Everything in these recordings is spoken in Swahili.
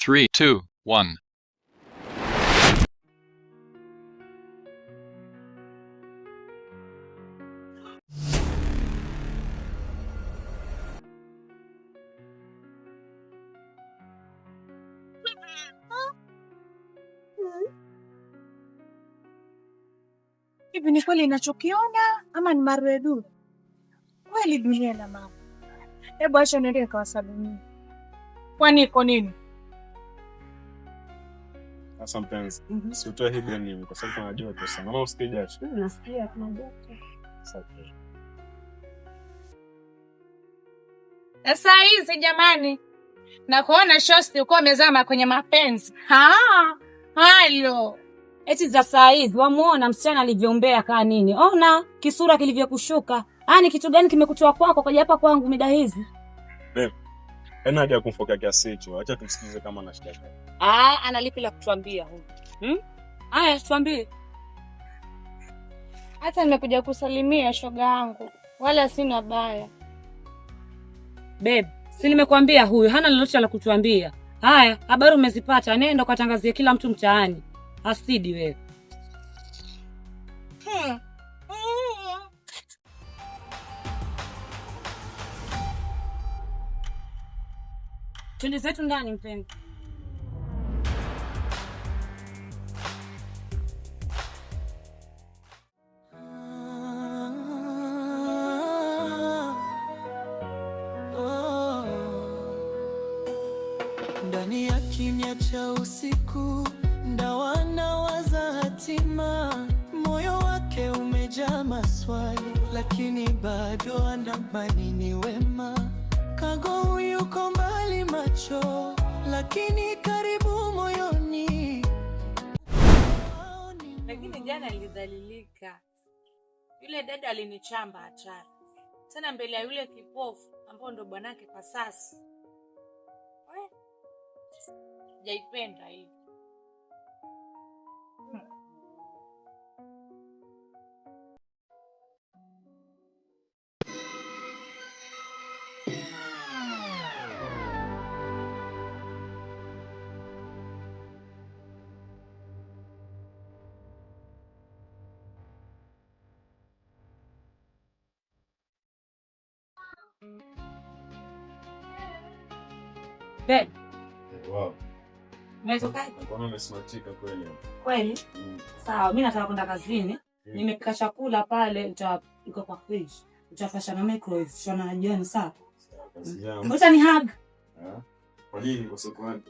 3, 2, 1. Hivi ni kweli ninachokiona ama ni marudio? Kweli dunia na mama. Hebu acha niende kwa saluni. Kwani iko nini? Sasa mpenzi, si utoe hivyo nini kwa sababu tunajua tu sana. Mama usikie jasho. Nasikia tunajua. Sasa hizi jamani. Na kuona shosti uko mezama kwenye mapenzi. Halo. Eti za saa hizi wamuona msichana alivyoombea kaa nini? Ona kisura kilivyokushuka. Ni kitu gani kimekutoa kwako kaja hapa kwangu mida hizi? Hana haja kumfokea kiasi hicho. Acha tumsikize kama ana shida gani. Ana lipi la kutuambia huyu? Haya tuambie. Hata nimekuja kusalimia shoga yangu. Wala sina baya. Babe, si nimekwambia huyu hana lolote la kutuambia. Haya, habari umezipata, nenda ukatangazie kila mtu mtaani. Asidi wewe. Twende zetu ndani mpenzi. Ndani ya kimya cha usiku ndawana waza hatima, moyo wake umejaa maswali, lakini bado anaamini wema. Kago yuko mbali macho, lakini karibu moyoni. Lakini jana nilidhalilika. Yule dada alinichamba hatari. Tena mbele ya yule kipofu ambao ndo bwanake kwa sasa. Jaipenda hivi. Babe. Wow. Umetoka? Mbona umesmatika kweli? Kweli? Sawa, mimi nataka kwenda kazini. Nimepika chakula pale, iko kwa fridge. Utafasha na microwave, shona jioni sawa? Kazi yangu. Ngoja ni hug. Kwa nini kwa sokoni?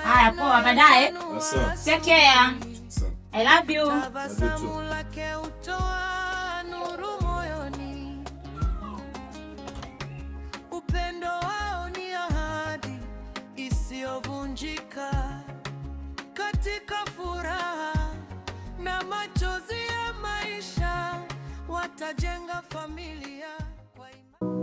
Haya poa baadaye. Sawa. Take care. I love you. Tabasamu lake utoa nuru moyoni. Upendo wao ni ahadi isiyovunjika. Katika furaha na machozi ya maisha watajenga familia kwa imani.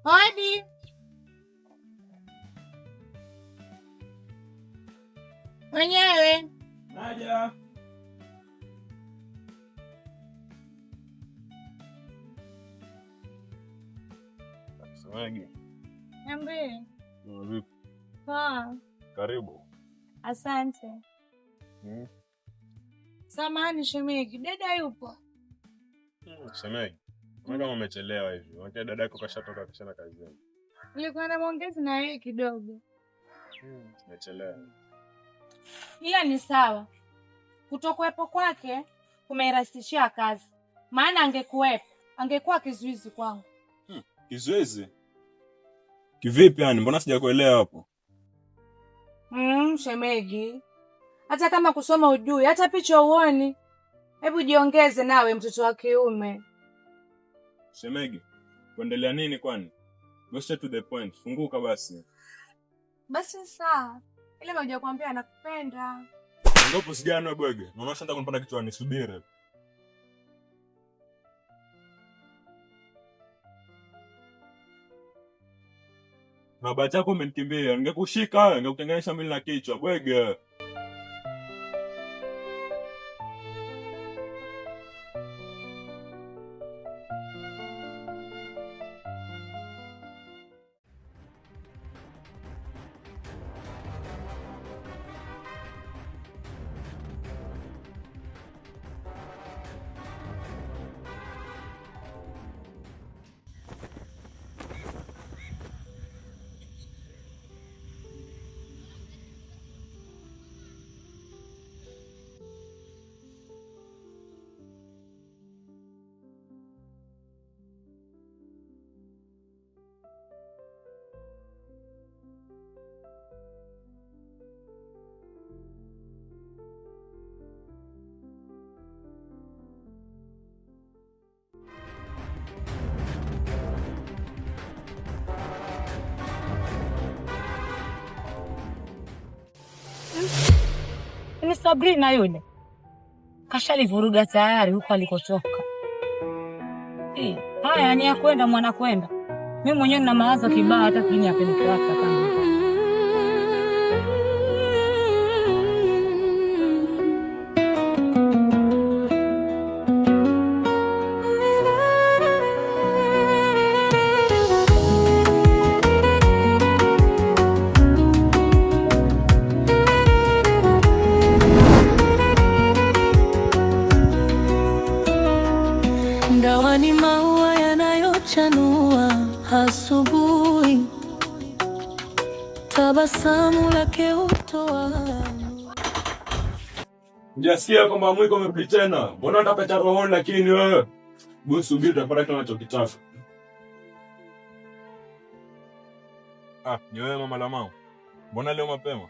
Hadi. Mwenyewe. Naja. Samagi. Niambie. Vipi? Poa. Karibu. Asante. Samahani shemeji, dada yupo? Shemeji. Kama umechelewa hivi, wacha dada yako kashatoka kishana kazini. Nilikuwa na maongezi na yeye kidogo. Umechelewa. Ila ni sawa. Kutokuwepo kwake kumerahisishia kazi. Maana angekuwepo, angekuwa kizuizi kwangu. Kizuizi? Kivipi yani? Mbona sijakuelewa hapo? Shemegi. Hata kama kusoma ujui, hata picha uoni. Hebu jiongeze nawe mtoto wa kiume. Shemegi, kuendelea nini kwani? Go straight to the point. Funguka basi. Basi sawa. Ile moja kuambia anakupenda. Ngopo sijana bwege. Unaona shanda kunipanda kichwani, subiri. Na bahati yako umenikimbia. Ningekushika, ningekutenganisha mwili na kichwa, bwege. Ni Sabrina yule. Kashalivuruga tayari huko alikotoka. Haya ni ya kwenda mwana kwenda. Mimi mwenyewe nina mawazo kibaya hata kini apeleke wapi kama. Ndawa ni maua yanayochanua asubuhi, tabasamu lake hutoa. Unasikia kwamba mwiko umepita tena? Mbona utapata roho lakini wewe? Basi subiri utapata kile unachokitaka. Ni wewe mama Lamau. Mbona leo mapema?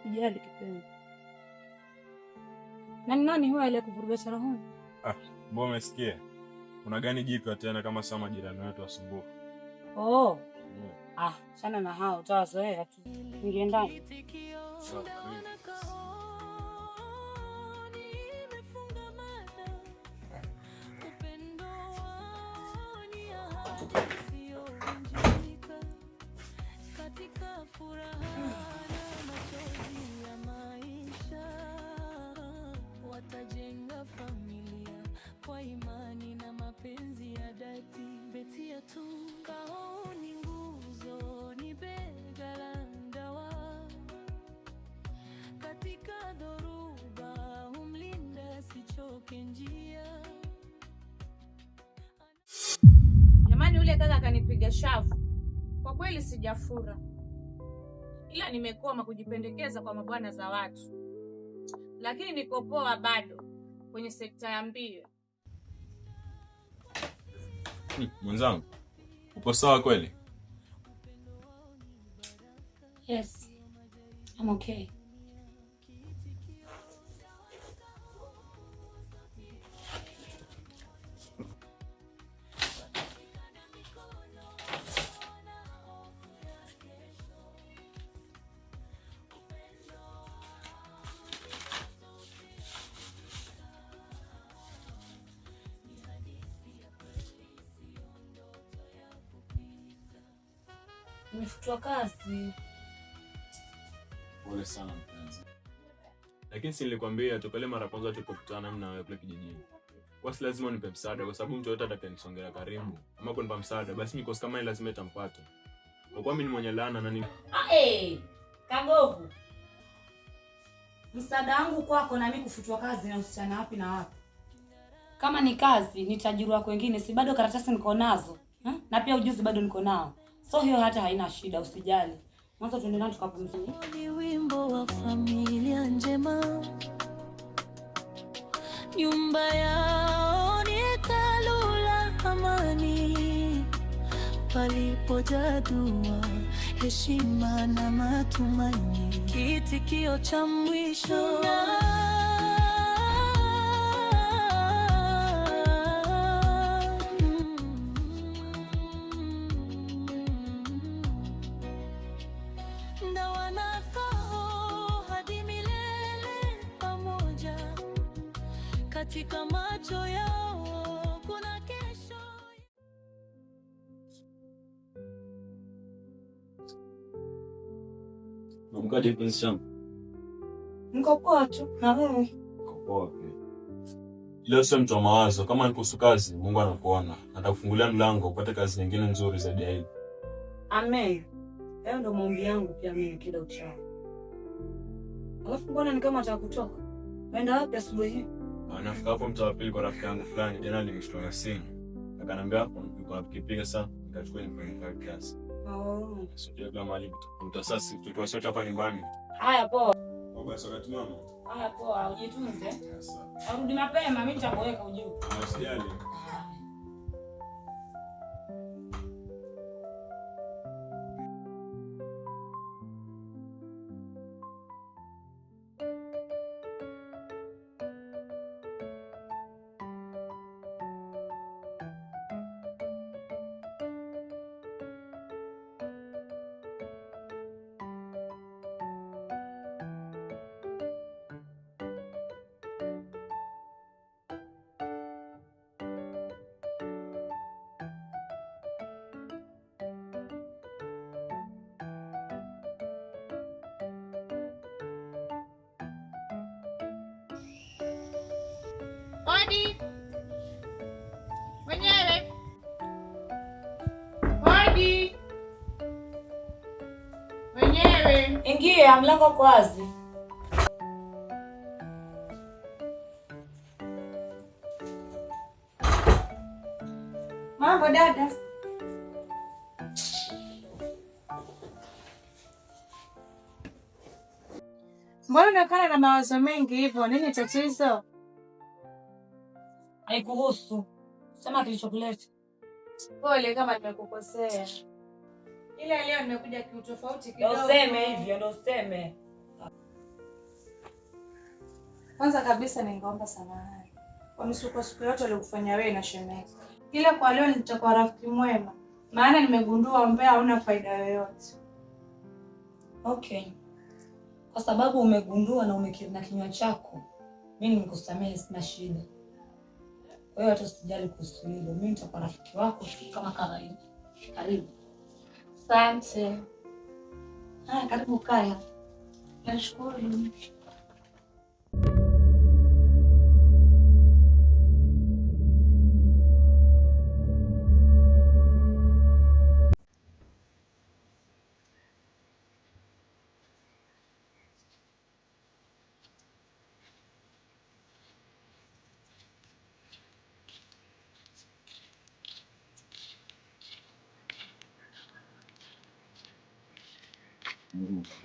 Sijali kipenzi. Nani huyo aliyekuvuruga roho? Mbona umesikia? Kuna gani jipya tena kama sama jirani wetu asumbufu? Sana na hao utawazoea tu. Ingie ndani. Watajenga familia kwa imani na mapenzi ya dhati. Betia tu kaoni nguzo, ni bega la ndawa. Katika dhoruba humlinda sichoke njia. Jamani, yule kaka akanipiga shavu. Kwa kweli sijafura. Ila nimekoma kujipendekeza kwa mabwana za watu. Lakini niko poa bado kwenye sekta ya mbio. Mwenzangu, uko sawa kweli? Yes. I'm okay. Nimefutwa kazi. Pole sana mpenzi. Lakini si nilikwambia tukale mara kwanza tulipokutana mimi na wewe kule kijijini. Kwa si lazima nipe msaada kwa sababu mtu yote atakayenisongea karibu ama kunipa msaada basi nikosi kama ile lazima itampata. Kwa kuwa mimi ni mwenye laana na nini? Kagogo. Msaada wangu kwako na mimi kufutwa kazi na usichana wapi na wapi? Kama ni kazi ni tajiri wako wengine, si bado karatasi niko nazo. Na pia ujuzi bado niko nao. So hiyo hata haina shida, usijali. Mwanzo tuendelee tukapumzika. Ni wimbo wa familia njema, Nyumba yao ni hekalu la amani, palipojaa dua, heshima na matumaini. Kiitikio cha mwisho na wanakao hadi milele pamoja. Katika macho yao kuna kesho. Namkaje penzi changu? Niko poa tu, na wewe? Niko poa pia. Leo sio mtu wa mawazo, kama nikuhusu kazi, Mungu anakuona. Atakufungulia mlango upate kazi nyingine nzuri zaidi ya hii. Amen. Hayo ndo maombi yangu pia mimi kila uchao. Alafu mbona ni kama atakutoka? Unaenda wapi asubuhi hii? Nafika hapo mtaa wa pili kwa rafiki yangu fulani, jana nilimshtua simu. Akaniambia hapo nilikuwa nikipiga sana, nikachukua nifanye kazi. Sio kama mali utasasi tutawasha hapa nyumbani. Haya poa. Basi wakati mama. Haya poa, ujitunze. Yes. Arudi mapema, mimi nitakuweka ujue. Usijali. Hodi. Mwenyewe. Hodi. Mwenyewe. Ingia, mlango uko wazi. Mambo dada. Mbona unakaa na mawazo mengi hivyo? Nini tatizo? Haikuhusu. Sema kilichokuleta. Pole kama nimekukosea. Ila leo nimekuja kiutofauti kidogo. Ndio useme hivyo, ndio useme. Kwanza kabisa ningeomba samahani kwa misukosuko yote aliyokufanya wewe na shemeji. Ila kwa leo nitakuwa rafiki mwema, maana nimegundua umbea hauna faida yoyote. Okay. Kwa sababu umegundua na umekiri na kinywa chako, mimi nimekusamehe, sina shida. Kwa hiyo hata usijali kuhusu hilo. Mimi nitakuwa rafiki wako kama kawaida. Karibu. Asante. Karibu kaya. Nashukuru.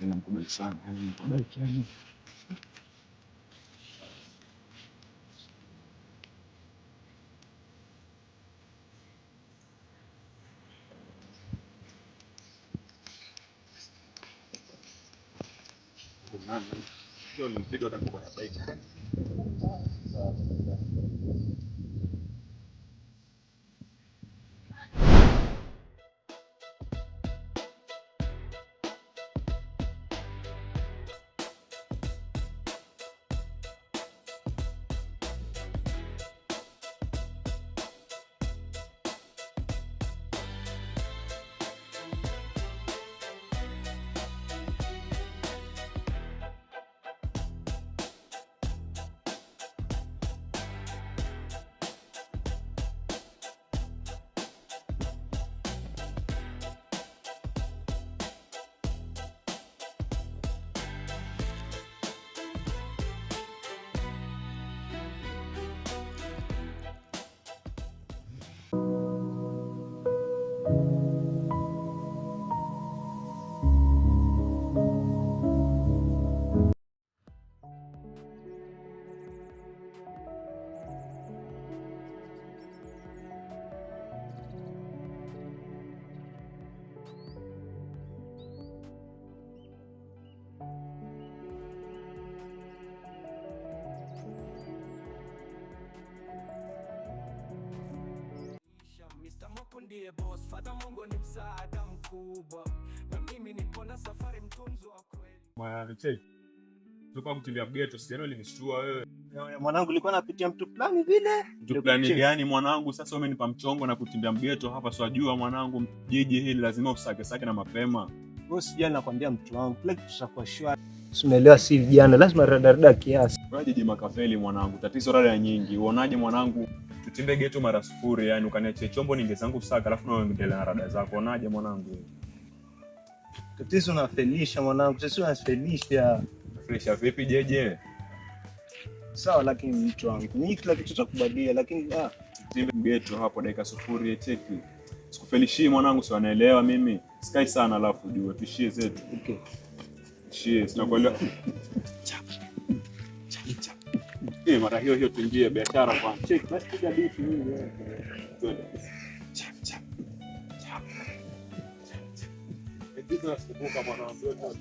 Namkubali sana. Namkubali sana. Ndio nilimpiga atakuwa na bike. ndiye boss, Father Mungu ni msaada mkubwa, na mimi nipo na safari mtunzo wa kweli. Mwana cheki. Toka kutilia ghetto sijana ulinishtua wewe. Mwanangu nilikuwa napitia mtu fulani vile. Mtu fulani gani mwanangu? Sasa umenipa mchongo na kutimbia mgeto hapa, sio jua mwanangu, jiji hili lazima usake sake na mapema. Wewe sijana nakwambia mtu wangu, kila kitu tutakuwa shwari. Unaelewa si vijana, lazima rada kiasi. Wewe jiji makafeli mwanangu, tatizo rada nyingi. Uonaje mwanangu? Tutimbe geto mara 0, yani ukaniache chombo ningezangu saka alafu na uendelee na rada zako. Uonaje mwanangu? Tatizo unafelisha mwanangu, tatizo unafelisha. Fresha vipi jeje? Sawa lakini mtu wangu, mimi kila kitu tutakubadilia lakini tutimbe geto hapo dakika 0 cheki. Sikufelishi mwanangu, si wanaelewa mimi. Sikai sana alafu jua tushie zetu. Okay. Cheers, nakuelewa. Chap. Mara hiyo tuingie biashara kwa. Check, basi piga beat mimi wewe. Twende. Chap. Ndio tunasibuka mwanangu wewe.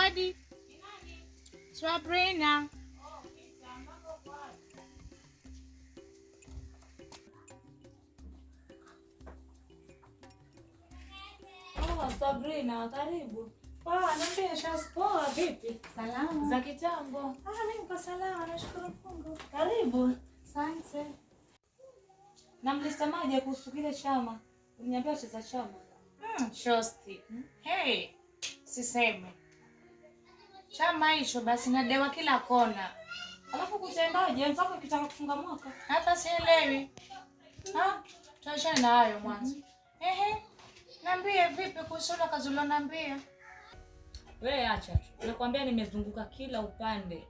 Odi. Sabrina. Sabrina, karibu. Niambie Shaspoa vipi? Salama. Za kitambo. Mimi niko salama, nashukuru Mungu. Karibu. Asante. Na mlisemaje kuhusu kile chama? Uniambia cheza chama. Shosti. Hey, siseme. Chama hicho basi nadewa kila kona. Alafu kutendaje? Wenzako ukitaka kufunga mwaka? Hata sielewi. Tuachane na hayo mwanzo. Niambie vipi kuhusu ile kazi uloniambia? Wewe acha tu. Nakwambia nimezunguka kila upande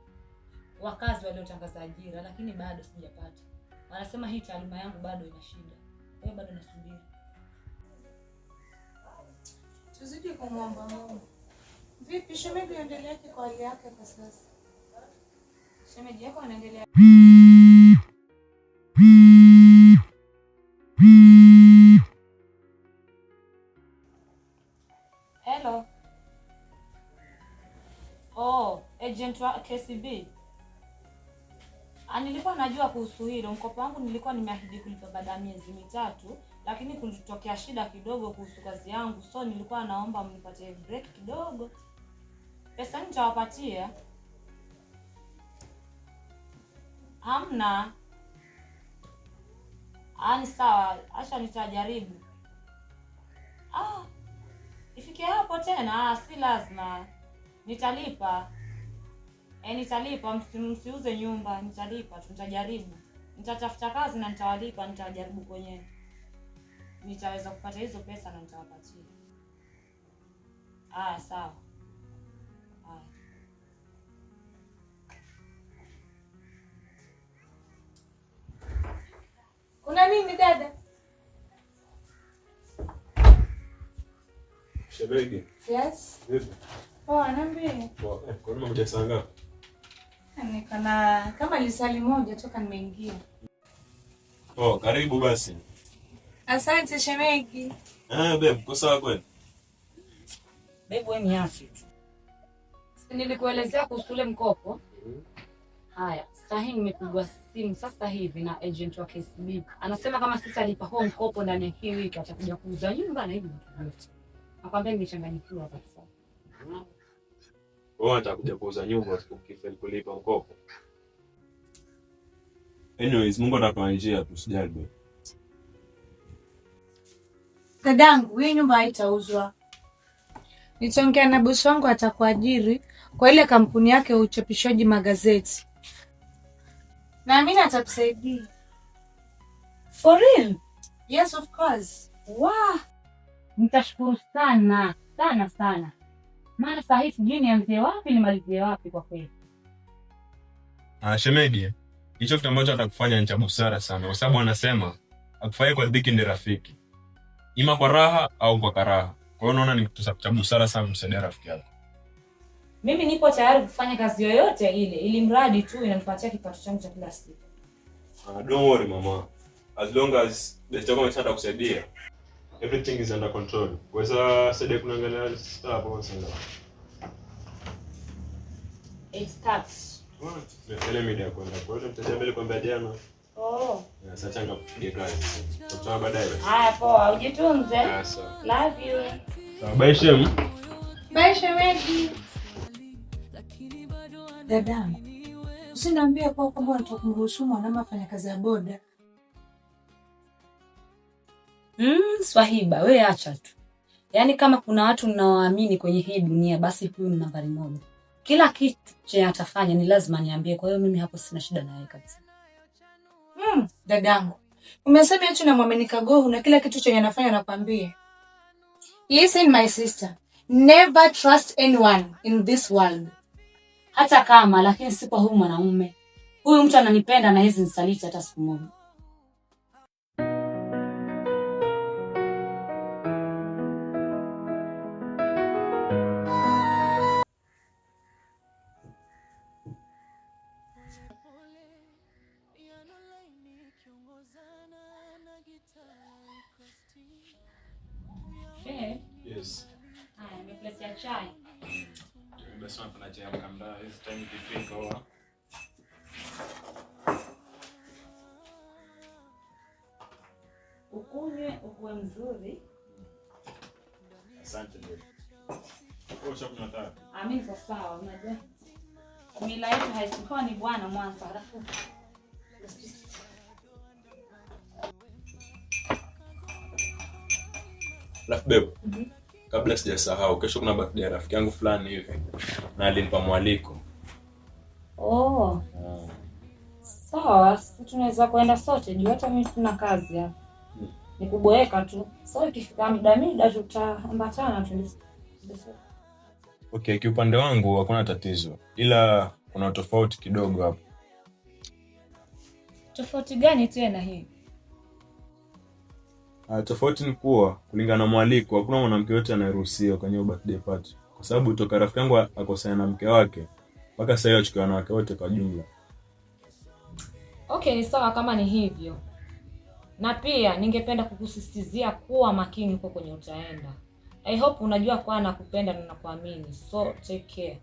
wa kazi waliotangaza ajira lakini bado sijapata. Wanasema hii taaluma yangu bado ina shida. Wewe bado nasubiri. Tuzidi kumwomba Mungu. Vipi shemeji endeleaje kwa hali yake kwa sasa? Shemeji yako anaendelea. Hello. Agent wa KCB. Nilikuwa najua kuhusu hilo. Mkopo wangu nilikuwa nimeahidi kulipa baada ya miezi 3, lakini kulitokea shida kidogo kuhusu kazi yangu. So nilikuwa naomba mnipatie break kidogo. Pesa nitawapatia. Hamna. Ni sawa, acha nitajaribu. Ifike hapo tena, si lazima. Nitalipa. Nitalipa, msiuze nyumba, nitalipa, tutajaribu. Nitatafuta kazi na nitawalipa, nitajaribu kwenyewe. Nitaweza kupata hizo pesa na nitawapatia. Sawa. Kuna nini dada? Shebegi. Yes. Vipi? Niambie. Kwa nini umekuja saa ngapi? Nikana kama lisali moja toka nimeingia. Karibu basi. Asante shemeji. Babe, uko sawa kweli? Babe, wewe ni afi. Nilikuelezea kuhusu ule mkopo. Haya, sasa hivi nimepigwa simu sasa hivi na agent wa KCB. Anasema kama sitalipa huo mkopo ndani ya hii wiki atakuja kuuza nyumba na hivi vitu vyote. Nakwambia nimechanganyikiwa hapa sasa. Atakuja kuuza nyumba ukifeli kulipa mkopo. Anyways, Mungu atakuanjia tusijali. Dadangu, hii nyumba haitauzwa. Nitaongea na bosi wangu atakuajiri kwa ile kampuni yake ya uchapishaji magazeti. Na mimi atakusaidia. For real? Yes, of course. Wow. Nitashukuru sana, sana sana. Maana saa hii sijui nianzie wapi nimalizie wapi kwa kweli. Shemeji, hicho kitu ambacho atakufanya ni cha busara sana, kwa sababu anasema akufanye kwa dhiki ndi rafiki, ima kwa raha au kwa karaha. Kwa hiyo naona ni kitu cha busara sana kumsaidia rafiki yako. Mimi nipo tayari kufanya kazi yoyote ile, ili mradi tu inanipatia kipato changu cha kila siku. Don't worry mama, as long as best yako anataka kusaidia, everything is under control. Weza saidia kuangalia star hapo sana. It starts. Ile media kwenda. Kwa hiyo mtaja mbele kwamba jana. Sasa changa kupiga kazi. Tutaona baadaye. Haya poa, ujitunze. Yes. Love you. Sawa, bye Shem. Bye shemeji. Dadangu, usiniambie kwa kwamba unataka kumruhusu mwanamama afanye kazi ya boda. Swahiba, wewe acha tu. Yaani kama kuna watu ninaoamini kwenye hii dunia, basi huyu ni nambari 1. Kila kitu chenye atafanya ni lazima niambie, kwa hiyo mimi hapo sina shida na yeye kabisa. Dadangu, umesema eti unamwamini Kagohu na kila kitu chenye anafanya nakwambia. Listen my sister, never trust anyone in this world. Hata kama, lakini si kwa huyu mwanaume. Huyu mtu ananipenda na hizi nisaliti hata siku moja. Yes. Nimekuletea chai. Basi napenda chai ya mkanda. This time ikifika huwa Ukunywe ukuwe mzuri. asante baby. Kwa chakula nataka. Mimi niko sawa, unajua. Mila yetu haisikuwa ni bwana mwanzo, alafu Babe. Kabla sijasahau, kesho kuna birthday ya rafiki yangu fulani hivi. Na alinipa mwaliko. Sawa, tunaweza kwenda sote, juu hata mimi sina kazi hapa. Ni kuboeka tu. So ikifika mida tutaambatana tu. Okay, kiupande wangu hakuna tatizo. Ila kuna tofauti kidogo hapo. Tofauti gani tena hii? Tofauti ni kuwa kulingana na mwaliko hakuna mwanamke yote anayeruhusiwa kwenye birthday party. Kwa sababu toka rafiki yangu akosana na mke wake, mpaka sasa achukua wanawake wote kwa jumla. Okay, ni sawa kama ni hivyo. Na pia ningependa kukusisitizia kuwa makini huko kwenye utaenda. I hope unajua kwa nakupenda na nakuamini. So take care.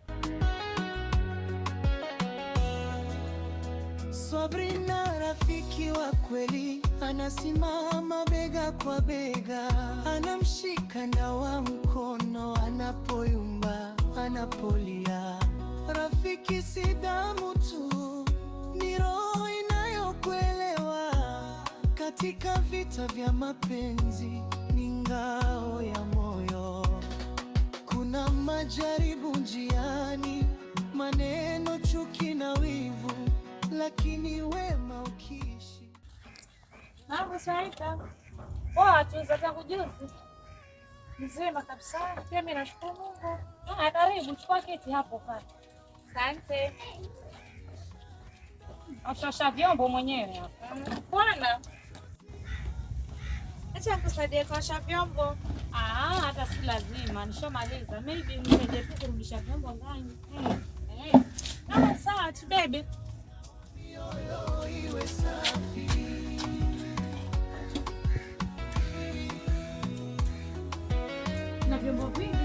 Sabrina rafiki wa kweli, anasimama bega kwa bega, anamshika ndawa mkono anapoyumba, anapolia. Rafiki si damu tu, ni roho inayokuelewa. Katika vita vya mapenzi ni ngao ya moyo. Kuna majaribu njiani, maneno, chuki na wivu, lakini wema ukiishi. Mambo saita. Tuza tangu juzi. Mzima kabisa. Pia mimi nashukuru Mungu. Karibu chukua kiti hapo pale. Asante. Ashosha vyombo mwenyewe hapa. Bwana. Acha nikusaidie kuosha vyombo. Hata si lazima, nishamaliza. Maybe nisaidie tu kurudisha vyombo ndani. Sawa tu baby. Iwe safi. Na vyombo vingi